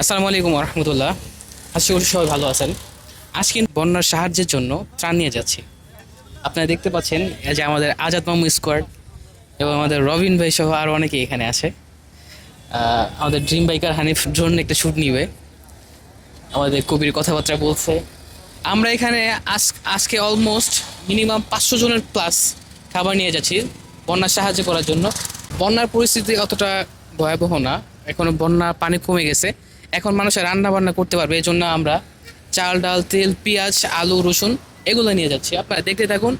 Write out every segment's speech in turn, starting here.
আসসালামু আলাইকুম রহমতুল্লাহ। আশা করি সবাই ভালো আছেন। আজকে বন্যার সাহায্যের জন্য ত্রাণ নিয়ে যাচ্ছি। আপনারা দেখতে পাচ্ছেন এই যে আমাদের আজাদ মামু স্কোয়াড এবং আমাদের রবিন ভাই সহ আরও অনেকে এখানে আসে। আমাদের ড্রিম বাইকার হানিফ ড্রোন একটা শ্যুট নিবে, আমাদের কবির কথাবার্তা বলছে। আমরা এখানে আজকে অলমোস্ট মিনিমাম 500 জনের প্লাস খাবার নিয়ে যাচ্ছি বন্যার সাহায্য করার জন্য। বন্যার পরিস্থিতি অতটা ভয়াবহ না, এখনো বন্যা পানি কমে গেছে। এখন মানুষের রান্না বান্না করতে পারবে, এই জন্য আমরা চাল ডাল তেল পেঁয়াজ আলু রসুন এগুলো নিয়ে যাচ্ছি। আপনারা দেখতে থাকুন।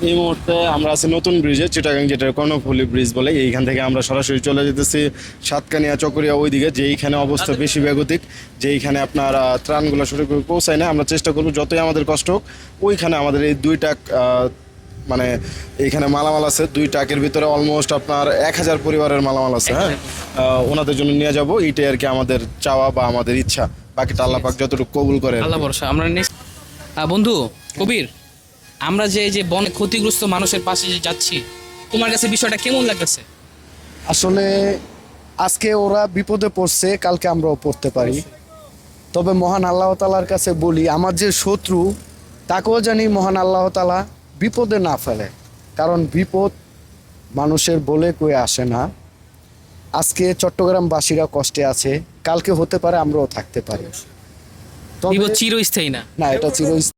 এই মুহূর্তে আমরা আছি নতুন ব্রিজে, চিটাগাং, যেটা কর্ণফুলী ব্রিজ বলে। এইখান থেকে আমরা সরাসরি চলে যেতেছি সাতকানিয়া চকরিয়া ওইদিকে, যেইখানে অবস্থা বেশি বেগতিক, যেইখানে আপনার ত্রাণগুলো সঠিকভাবে পৌঁছায় না। আমরা চেষ্টা করবো যতই আমাদের কষ্ট হোক, ওইখানে আমাদের এই 2 ট্রাক মানে এইখানে মালামাল আছে। 2 ট্রাকের ভিতরে অলমোস্ট আপনার 1000 পরিবারের মালামাল আছে। হ্যাঁ, ওনাদের জন্য নিয়ে যাব, এইটাই আর কি আমাদের চাওয়া বা আমাদের ইচ্ছা। বাকিটা আল্লাহ পাক যতটুকু কবুল করে। আল্লাহ ভরসা। আমরা বন্ধু কবির, আমরা যে এই যে বনে ক্ষতিগ্রস্ত মানুষের পাশে যে যাচ্ছি, তোমার কাছে বিষয়টা কেমন লাগতেছে? আসলে আজকে ওরা বিপদে পড়ছে, কালকে আমরাও পড়তে পারি। তবে মহান আল্লাহ তাআলার কাছে বলি, আমার যে শত্রু তাকেও জানি মহান আল্লাহ তাআলা বিপদে না ফেলে, কারণ বিপদ মানুষের বলে কয়ে আসে না। আজকে চট্টগ্রামবাসীরা কষ্টে আছে, কালকে হতে পারে আমরাও থাকতে পারি। তবে বিপদ চিরস্থায়ী না। না, এটা চিরস্থায়ী